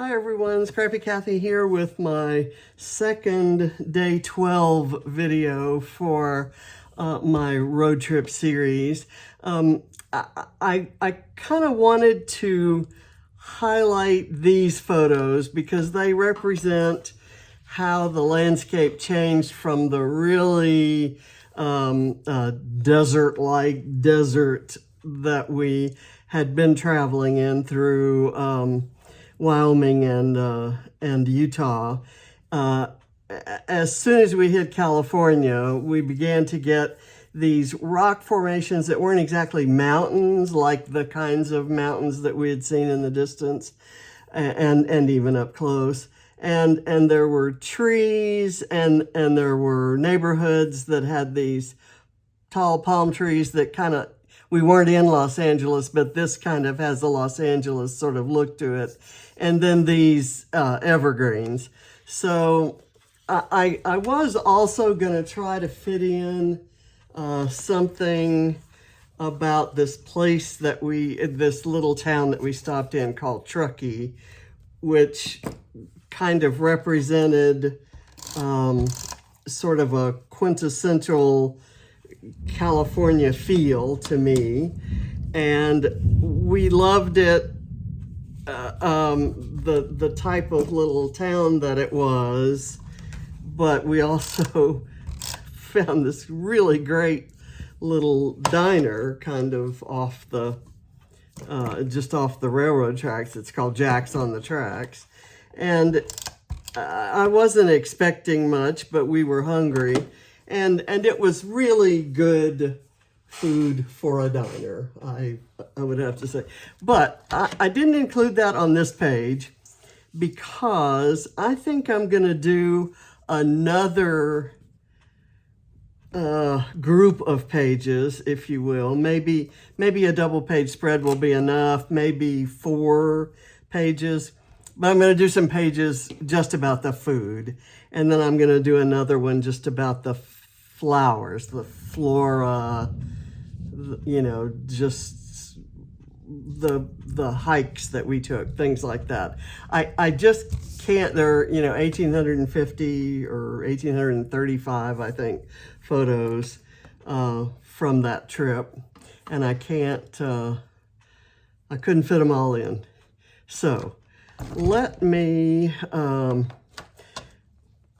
Hi everyone, Scrappy Kathy here with my second day 12 video for my road trip series. I kind of wanted to highlight these photos because they represent how the landscape changed from the really desert-like desert that we had been traveling in through Wyoming and Utah. As soon as we hit California, we began to get these rock formations that weren't exactly mountains, like the kinds of mountains that we had seen in the distance and even up close. And there were trees and there were neighborhoods that had these tall palm trees that kind of, we weren't in Los Angeles, but this kind of has a Los Angeles sort of look to it. And then these evergreens. So I was also going to try to fit in something about this place that this little town that we stopped in called Truckee, which kind of represented sort of a quintessential California feel to me, and we loved it, the type of little town that it was, but we also found this really great little diner kind of off the just off the railroad tracks. It's called Jack's on the Tracks, and I wasn't expecting much, but we were hungry. And it was really good food for a diner, I would have to say. But I didn't include that on this page because I think I'm going to do another group of pages, if you will. Maybe a double page spread will be enough, maybe 4 pages. But I'm going to do some pages just about the food. And then I'm going to do another one just about the flowers, the flora, you know, just the hikes that we took, things like that. I just can't, there are, 1,850 or 1,835, I think, photos from that trip. And I couldn't fit them all in. So let me,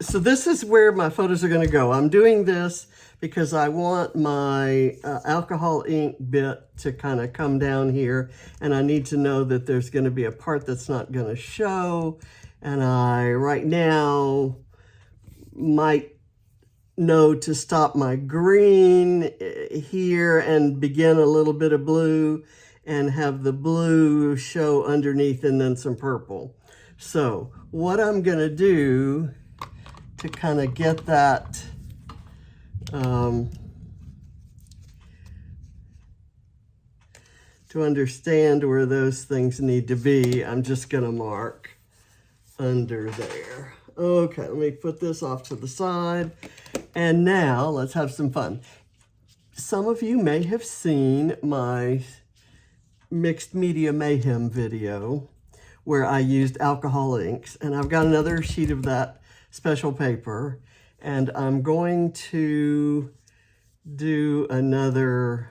so this is where my photos are going to go. I'm doing this because I want my alcohol ink bit to kind of come down here, and I need to know that there's going to be a part that's not going to show, and I right now might know to stop my green here and begin a little bit of blue and have the blue show underneath and then some purple. So what I'm going to do to kind of get that to understand where those things need to be, I'm just going to mark under there. Okay, let me put this off to the side. And now let's have some fun. Some of you may have seen my Mixed Media Mayhem video where I used alcohol inks, and I've got another sheet of that special paper, and I'm going to do another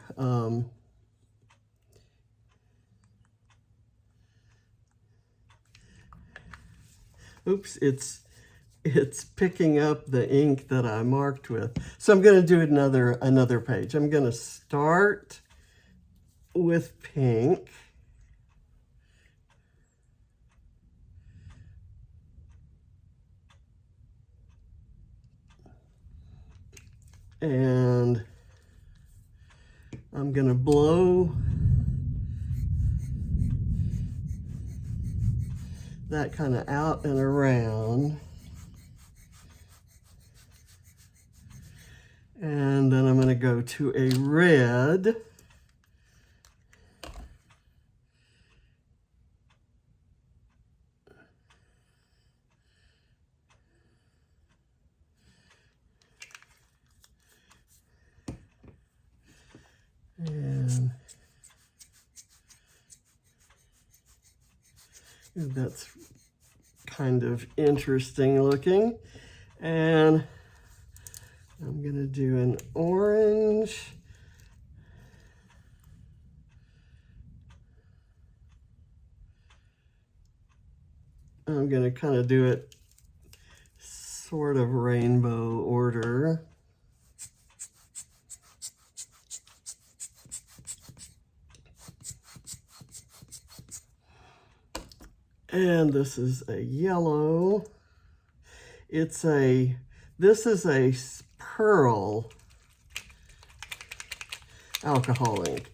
oops, it's picking up the ink that I marked with. So I'm going to do another page. I'm going to start with pink. And I'm going to blow that kind of out and around. And then I'm going to go to a red. And that's kind of interesting looking. And I'm gonna do an orange. I'm gonna kind of do it sort of rainbow order. And this is a yellow. This is a pearl alcohol ink.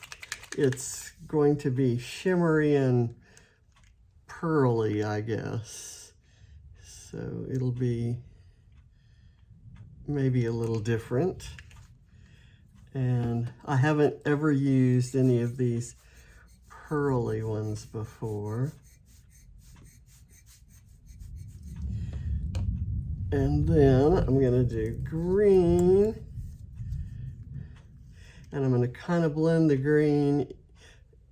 It's going to be shimmery and pearly, I guess. So it'll be maybe a little different. And I haven't ever used any of these pearly ones before. And then I'm gonna do green, and I'm gonna kind of blend the green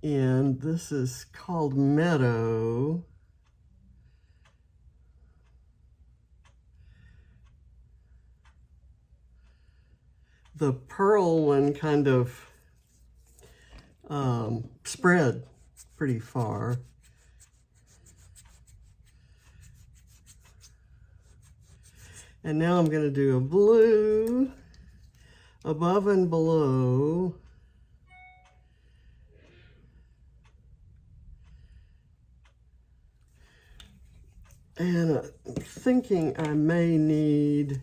in. This is called Meadow. The pearl one kind of spread pretty far. And now I'm going to do a blue above and below. And I'm thinking I may need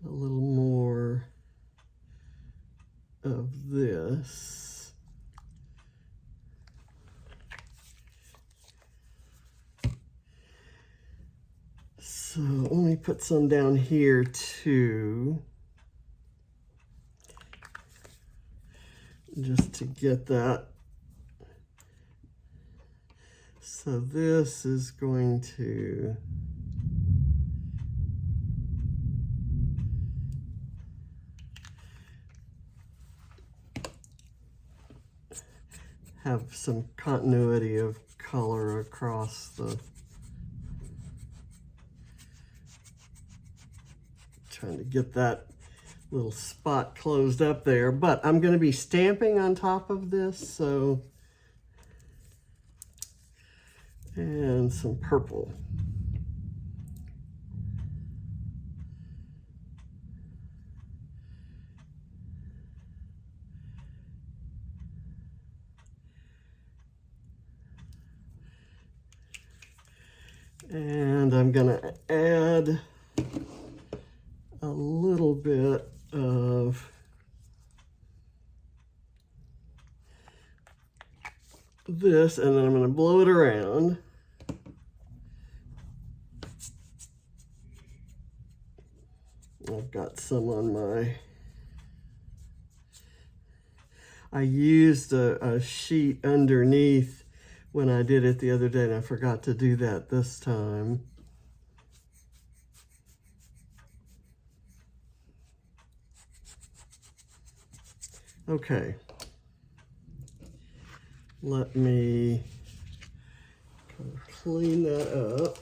a little more of this. So let me put some down here too, just to get that. So this is going to have some continuity of color across the, trying to get that little spot closed up there, but I'm going to be stamping on top of this, so, and some purple. And I'm going to add a little bit of this, and then I'm going to blow it around. I've got some on my, I used a sheet underneath when I did it the other day, and I forgot to do that this time. Okay, let me kind of clean that up.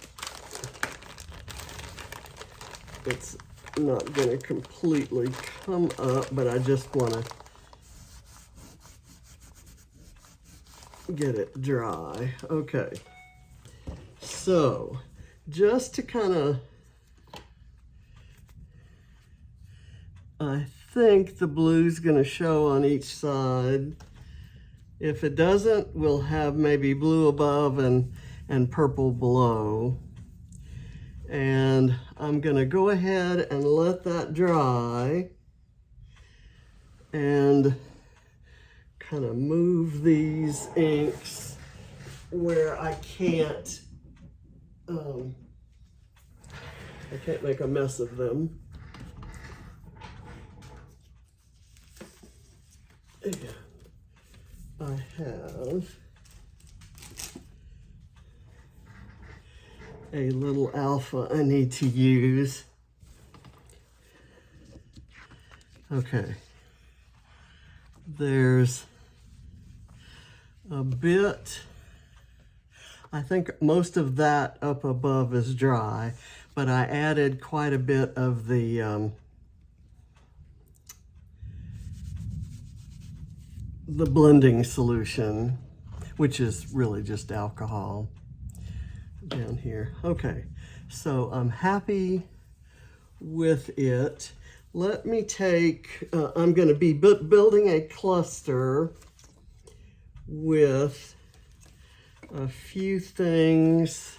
It's not going to completely come up, but I just want to get it dry. Okay, so just to kind of, I think the blue's going to show on each side. If it doesn't, we'll have maybe blue above and purple below. And I'm going to go ahead and let that dry and kind of move these inks where I can't make a mess of them. And I have a little alpha I need to use. Okay, there's a bit, I think most of that up above is dry, but I added quite a bit of the blending solution, which is really just alcohol down here. Okay, so I'm happy with it. Let me take, I'm going to be building a cluster with a few things.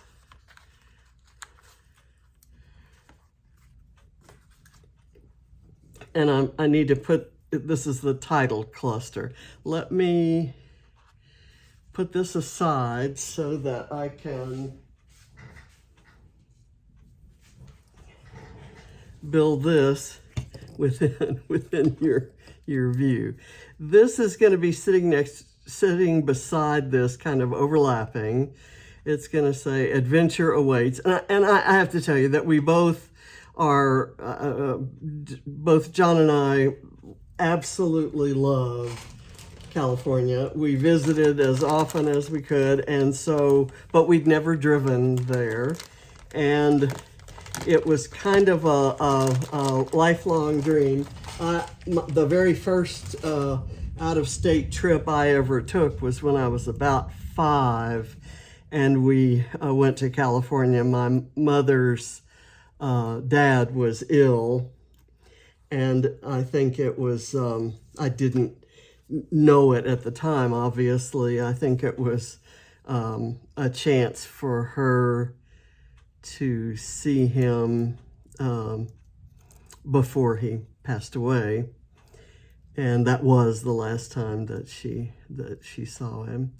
And I need to put, this is the title cluster. Let me put this aside so that I can build this within your view. This is going to be sitting beside this, kind of overlapping. It's going to say adventure awaits, and I have to tell you that we both are both John and I absolutely love California. We visited as often as we could, and so, but we'd never driven there, and it was kind of a lifelong dream. The very first out-of-state trip I ever took was when I was about 5, and we went to California. My mother's dad was ill, and I think it was, I didn't know it at the time, obviously. I think it was a chance for her to see him before he passed away, and that was the last time that she saw him.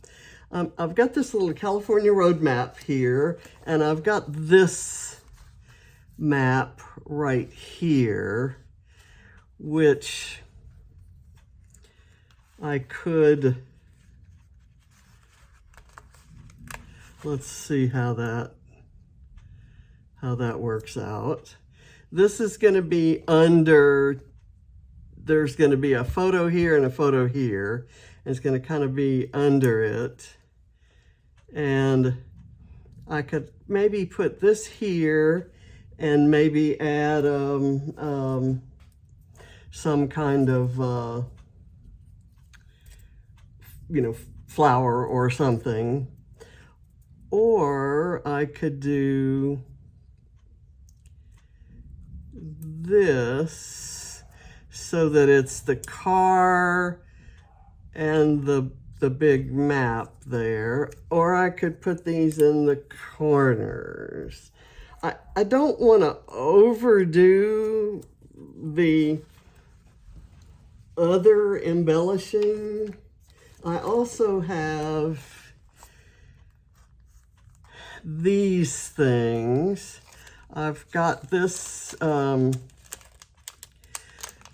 I've got this little California road map here, and I've got this map right here, which I could, let's see how that works out. This is going to be under, there's going to be a photo here and a photo here. And it's going to kind of be under it. And I could maybe put this here and maybe add some kind of, flower or something. Or I could do this so that it's the car and the big map there, or I could put these in the corners. I don't want to overdo the other embellishing. I also have these things. I've got this,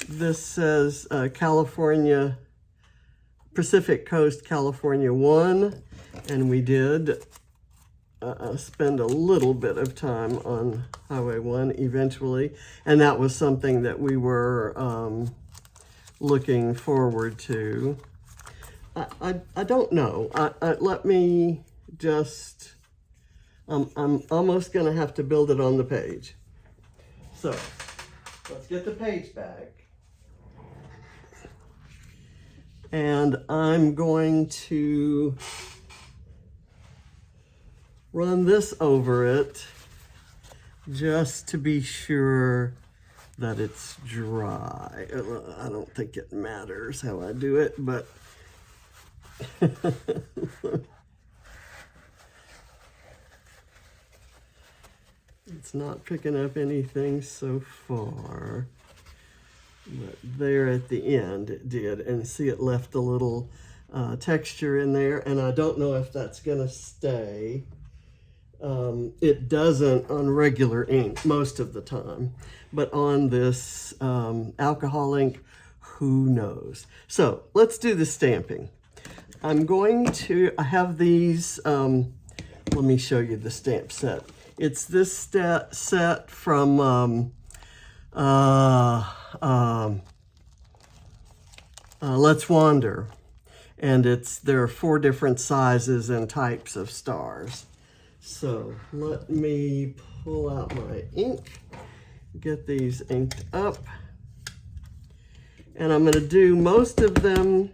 this says California, Pacific Coast, California 1, and we did spend a little bit of time on Highway 1 eventually, and that was something that we were looking forward to. I don't know. Let me just, I'm almost going to have to build it on the page. So let's get the page back. And I'm going to run this over it just to be sure that it's dry. I don't think it matters how I do it, but it's not picking up anything so far. But there at the end it did, and see it left a little texture in there, and I don't know if that's gonna stay. It doesn't on regular ink most of the time, but on this alcohol ink, who knows? So let's do the stamping. I'm going to, I have these, let me show you the stamp set. It's this set from Let's Wander. and there are 4 different sizes and types of stars. So let me pull out my ink, get these inked up, and I'm going to do most of them,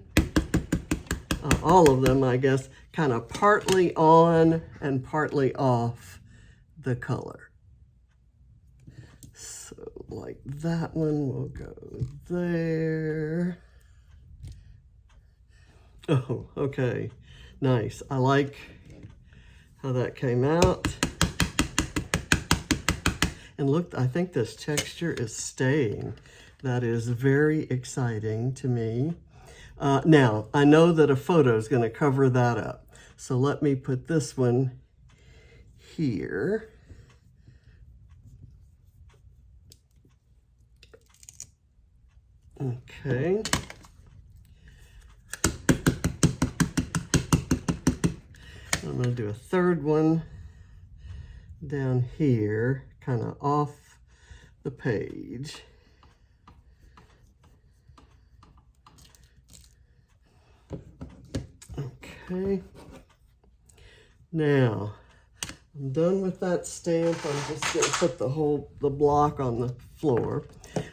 all of them, I guess, kind of partly on and partly off the color. So like that one will go there. Oh, okay, nice. I like how that came out. And look, I think this texture is staying. That is very exciting to me. Now, I know that a photo is going to cover that up. So let me put this one here. Okay. I'm going to do a third one down here, kind of off the page. Okay. Now, I'm done with that stamp. I'm just going to put the block on the floor.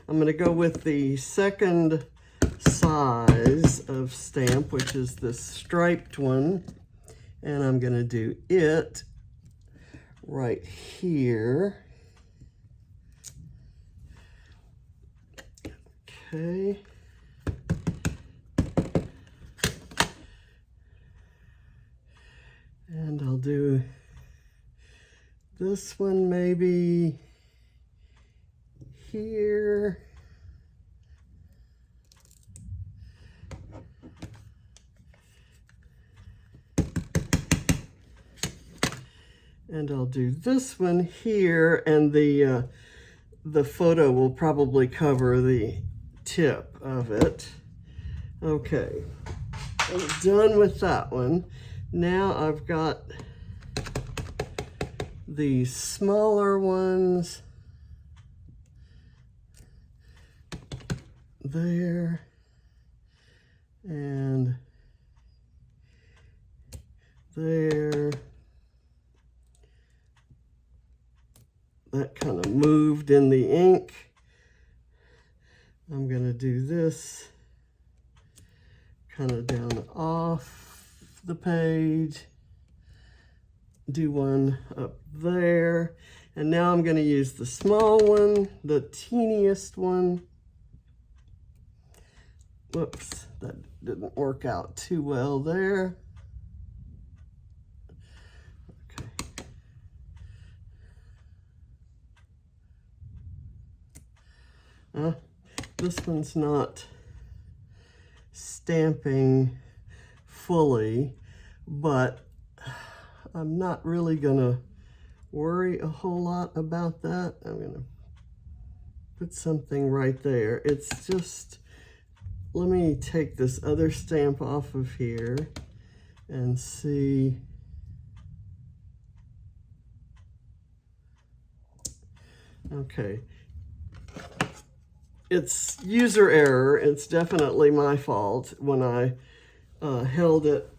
I'm going to go with the second size of stamp, which is this striped one. And I'm going to do it right here. Okay. And I'll do this one maybe here. And I'll do this one here, and the photo will probably cover the tip of it. Okay, I'm done with that one. Now I've got the smaller ones there, and there. That kind of moved in the ink. I'm going to do this kind of down off the page. Do one up there. And now I'm going to use the small one, the teeniest one. Whoops, that didn't work out too well there. This one's not stamping fully, but I'm not really gonna worry a whole lot about that. I'm gonna put something right there. It's just, let me take this other stamp off of here and see. Okay. It's user error. It's definitely my fault. When I held it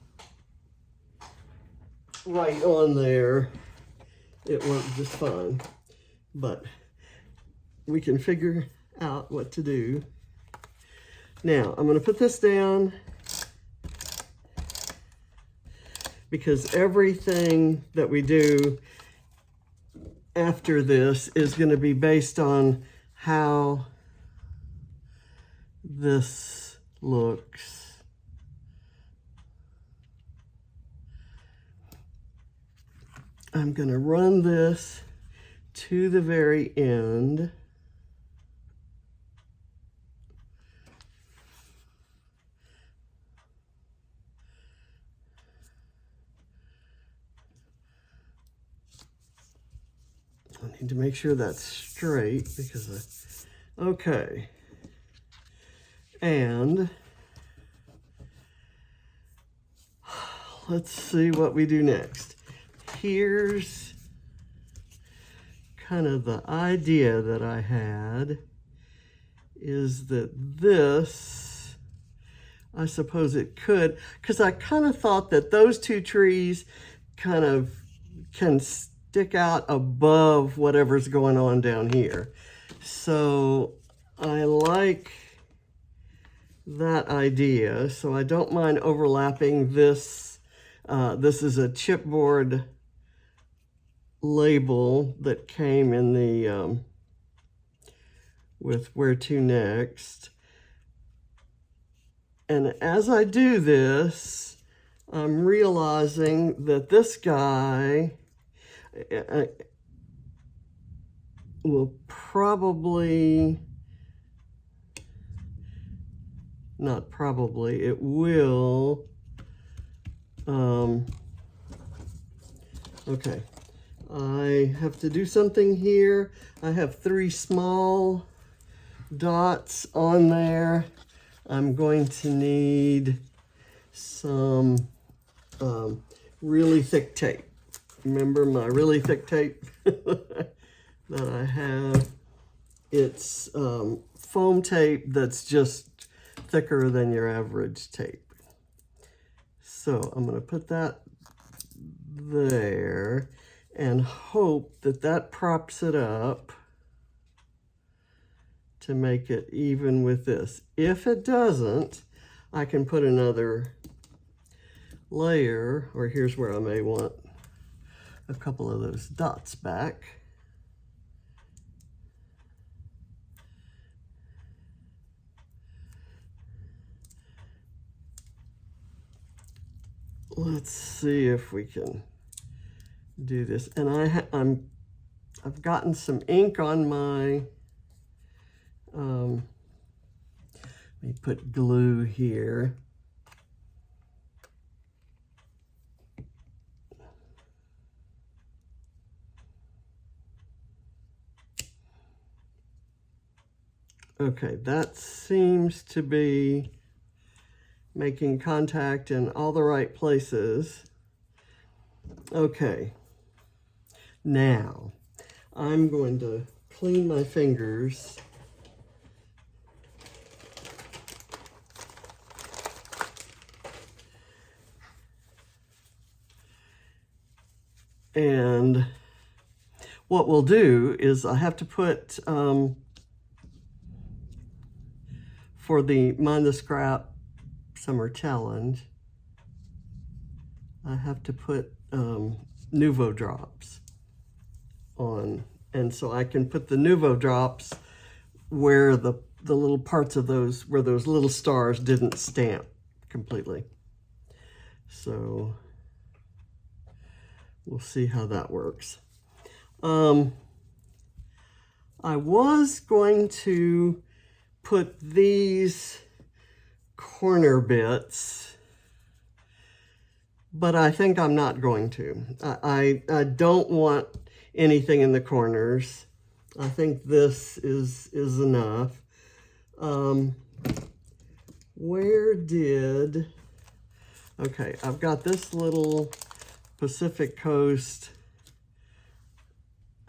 right on there, it worked just fine. But we can figure out what to do. Now, I'm going to put this down because everything that we do after this is going to be based on how this looks. I'm going to run this to the very end. I need to make sure that's straight because okay. And let's see what we do next. Here's kind of the idea that I had, is that this, I suppose it could, because I kind of thought that those two trees kind of can stick out above whatever's going on down here. So I like that idea. So I don't mind overlapping this. This is a chipboard label that came in the with where to next. And as I do this, I'm realizing that this guy will probably, not probably, it will, okay, I have to do something here. I have 3 small dots on there. I'm going to need some really thick tape. Remember my really thick tape that I have? It's foam tape that's just thicker than your average tape. So I'm going to put that there and hope that that props it up to make it even with this. If it doesn't, I can put another layer, or here's where I may want a couple of those dots back. Let's see if we can do this. And I've gotten some ink on my, let me put glue here. Okay, that seems to be making contact in all the right places. Okay, now I'm going to clean my fingers and what we'll do is I have to put for the Mind the Scrap Summer Challenge, I have to put Nuvo drops on. And so I can put the Nuvo drops where the little parts of those, where those little stars didn't stamp completely. So we'll see how that works. I was going to put these corner bits, but I think I'm not going to. I don't want anything in the corners. I think this is enough. Where did, okay, I've got this little Pacific Coast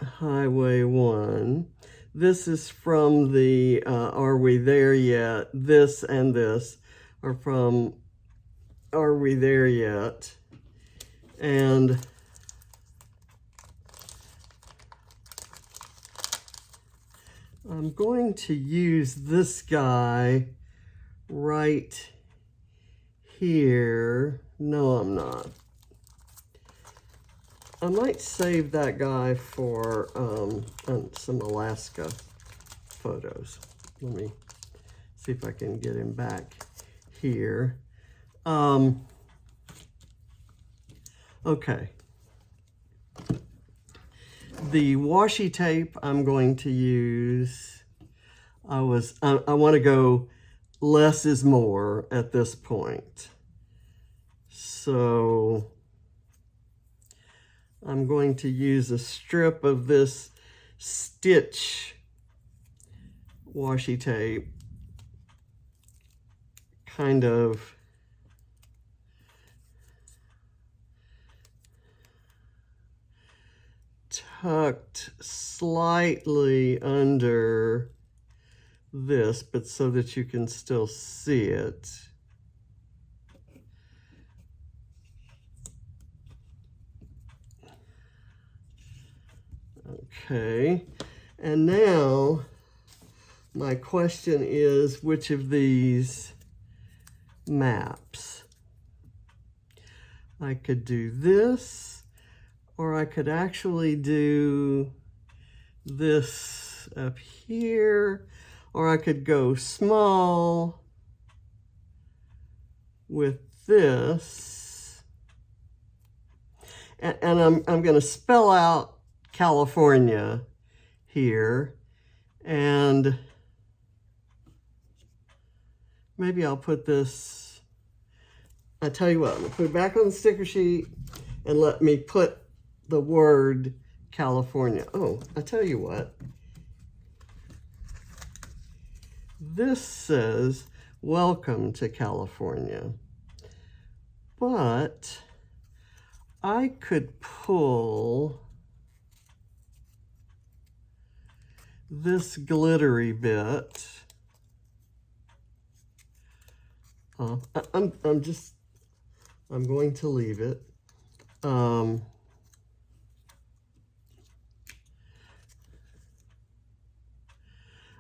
Highway 1. This is from the Are We There Yet? This and this are from Are We There Yet? And I'm going to use this guy right here. No, I'm not. I might save that guy for some Alaska photos. Let me see if I can get him back here. Okay. The washi tape I'm going to use, I want to go less is more at this point. So I'm going to use a strip of this stitch washi tape, kind of tucked slightly under this, but so that you can still see it. Okay, and now my question is, which of these maps? I could do this, or I could actually do this up here, or I could go small with this. And I'm going to spell out California here, and maybe I'll put this, I tell you what, I'm going to put it back on the sticker sheet and let me put the word California. Oh, I tell you what, this says welcome to California, but I could pull this glittery bit. I'm going to leave it. I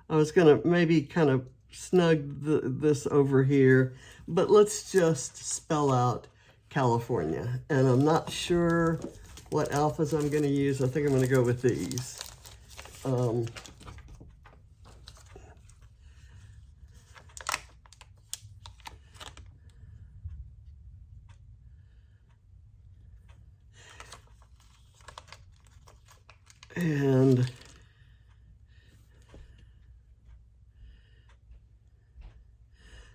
was gonna maybe kind of snug this over here, but let's just spell out California. And I'm not sure what alphas I'm gonna use. I think I'm gonna go with these. And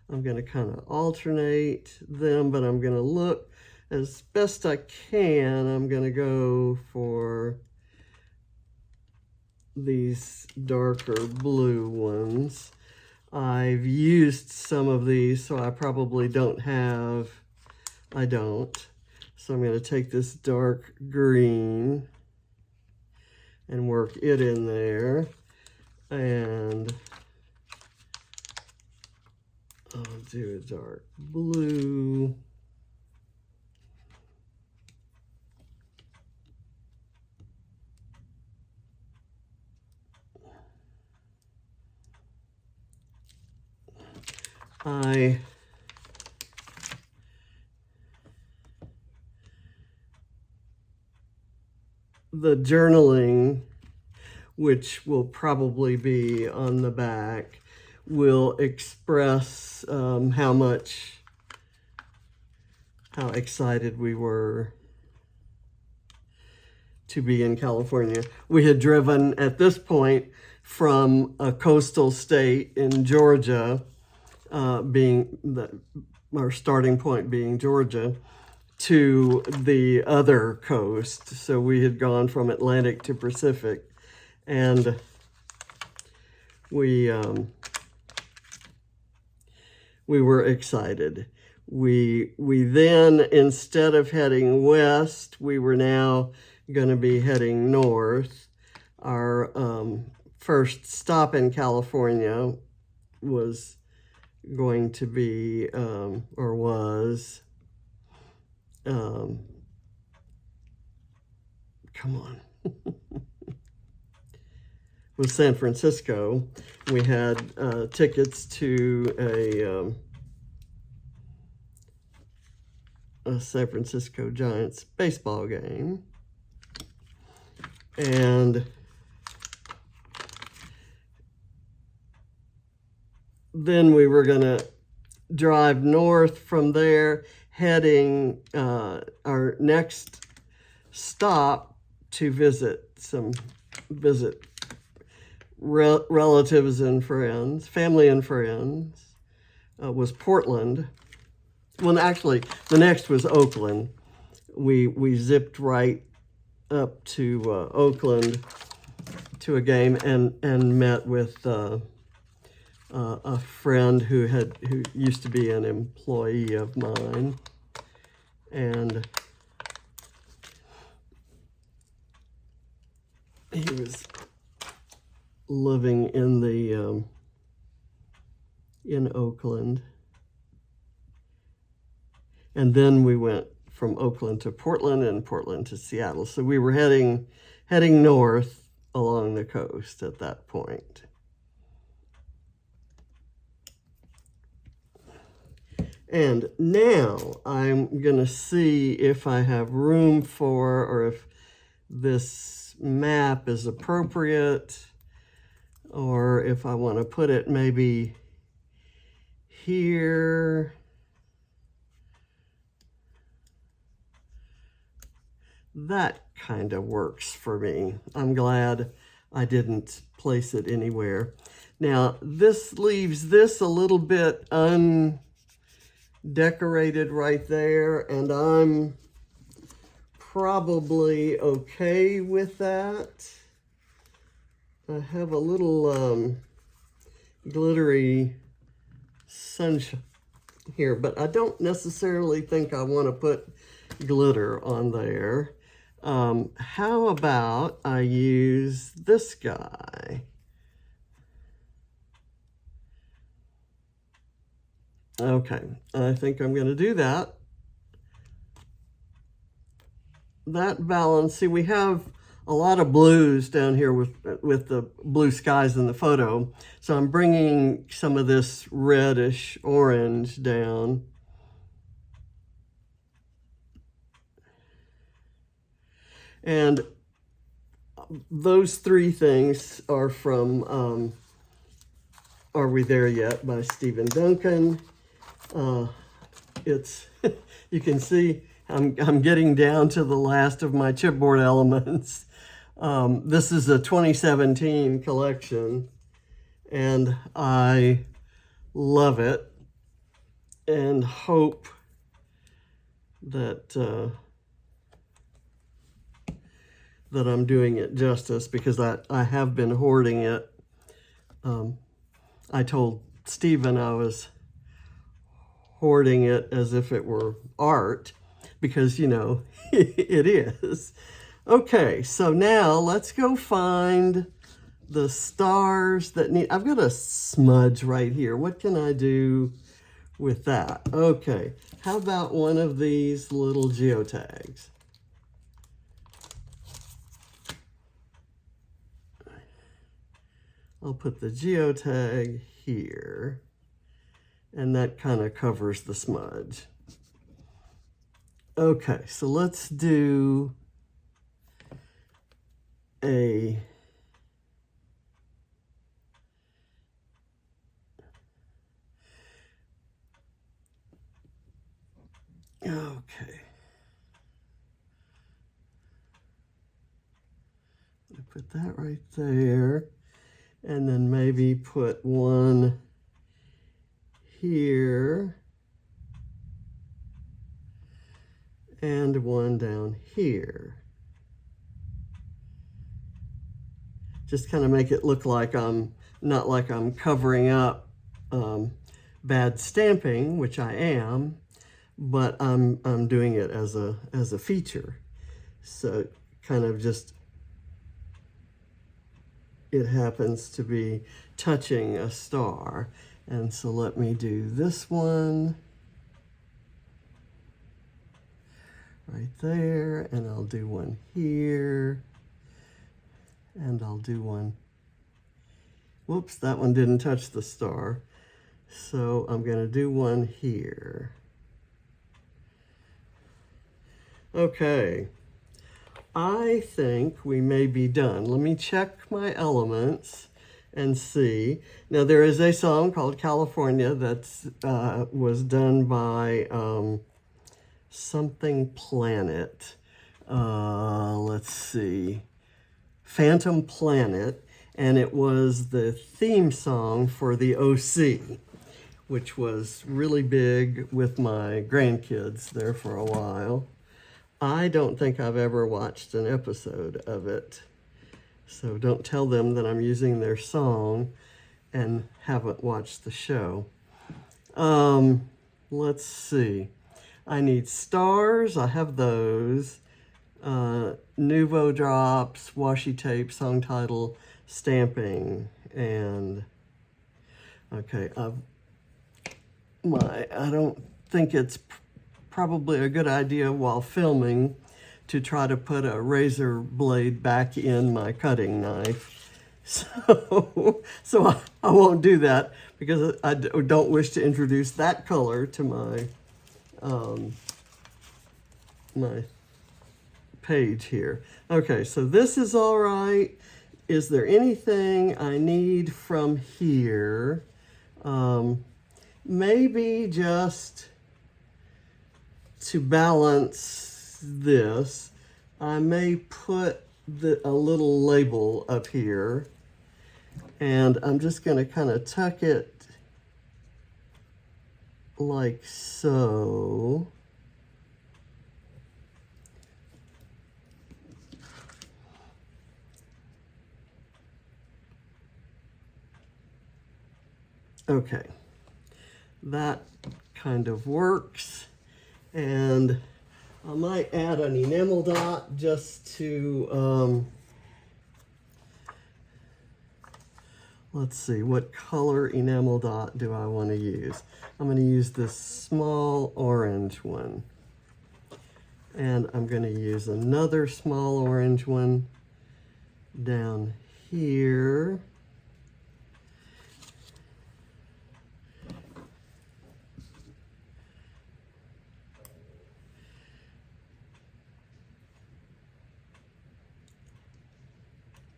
I'm going to kind of alternate them, but I'm going to look as best I can. I'm going to go for these darker blue ones. I've used some of these, so I probably don't have, I don't. So I'm going to take this dark green and work it in there. And I'll do a dark blue. The journaling, which will probably be on the back, will express how excited we were to be in California. We had driven at this point from a coastal state in Georgia, our starting point being Georgia, to the other coast. So we had gone from Atlantic to Pacific, and we were excited. We then, instead of heading west, we were now going to be heading north. Our first stop in California was going to be, or was, come on, was San Francisco. We had tickets to a San Francisco Giants baseball game. And then we were going to drive north from there, heading our next stop to visit relatives and friends, family and friends, was Portland. Well, actually, the next was Oakland. We zipped right up to Oakland to a game and met with a friend who used to be an employee of mine, and he was living in the in Oakland. And then we went from Oakland to Portland and Portland to Seattle. So we were heading north along the coast at that point. And now I'm going to see if I have room for, or if this map is appropriate, or if I want to put it maybe here. That kind of works for me. I'm glad I didn't place it anywhere. Now, this leaves this a little bit undecorated right there, and I'm probably okay with that. I have a little glittery sunshine here, but I don't necessarily think I want to put glitter on there. How about I use this guy? Okay, I think I'm going to do that. That balance, see, we have a lot of blues down here with the blue skies in the photo. So I'm bringing some of this reddish orange down. And those three things are from Are We There Yet by Stephen Duncan. It's, you can see I'm getting down to the last of my chipboard elements. This is a 2017 collection, and I love it and hope that that I'm doing it justice, because I have been hoarding it. I told Stephen I was hoarding it as if it were art, because, you know, it is. Okay, so now let's go find the stars that need, I've got a smudge right here. What can I do with that? Okay, how about one of these little geotags? I'll put the geotag here, and that kind of covers the smudge. Okay, so let's do a okay. Put that right there, and then maybe put one here and one down here. Just kind of make it look like I'm, not like I'm covering up bad stamping, which I am, but I'm doing it as a feature. So kind of just, it happens to be touching a star. And so let me do this one right there, and I'll do one here, and I'll do one, whoops, that one didn't touch the star. So I'm going to do one here. Okay, I think we may be done. Let me check my elements and see. Now, there is a song called California that's was done by something Planet. Let's see, Phantom Planet, and it was the theme song for the OC, which was really big with my grandkids there for a while. I don't think I've ever watched an episode of it, so don't tell them that I'm using their song and haven't watched the show. Let's see. I need stars. I have those. Nuvo drops, washi tape, song title, stamping, and okay, I don't think it's probably a good idea while filming to try to put a razor blade back in my cutting knife. So I won't do that because I don't wish to introduce that color to my my page here. Okay, so this is all right. Is there anything I need from here? Maybe just to balance this, I may put a little label up here, and I'm just going to kind of tuck it like so. Okay, that kind of works. And I might add an enamel dot just to, let's see, what color enamel dot do I want to use? I'm going to use this small orange one. And I'm going to use another small orange one down here.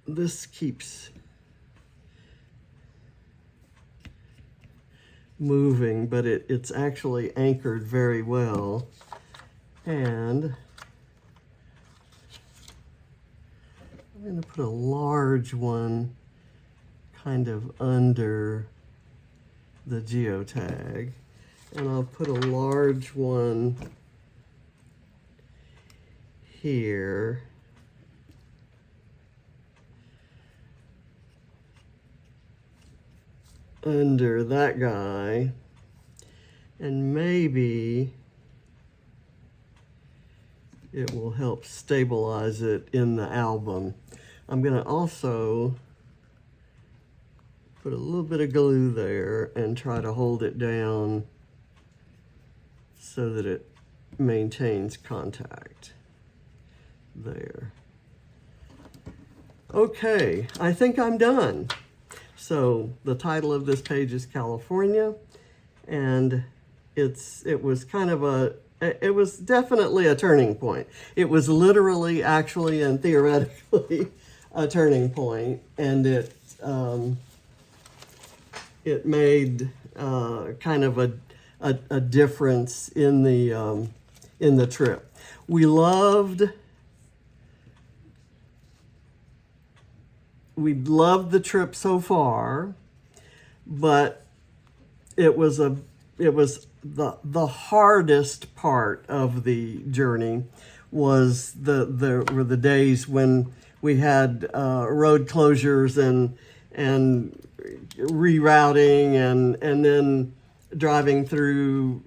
This keeps moving, but it's actually anchored very well. And I'm going to put a large one kind of under the geotag. And I'll put a large one here. Under that guy, and maybe it will help stabilize it in the album. I'm going to also put a little bit of glue there and try to hold it down so that it maintains contact there. Okay, I think I'm done. So the title of this page is California, and it was definitely a turning point. It was literally, actually, and theoretically a turning point, and it made kind of a difference in the trip. We loved the trip so far, but it was the hardest part of the journey were the days when we had road closures and rerouting and then driving through,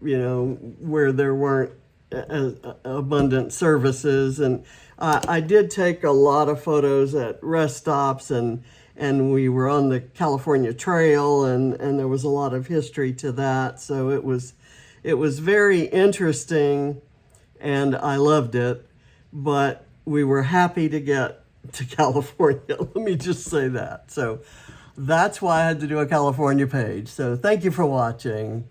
where there weren't abundant services. And I did take a lot of photos at rest stops, and we were on the California Trail, and there was a lot of history to that. So it was very interesting, and I loved it, but we were happy to get to California. Let me just say that. So that's why I had to do a California page. So thank you for watching.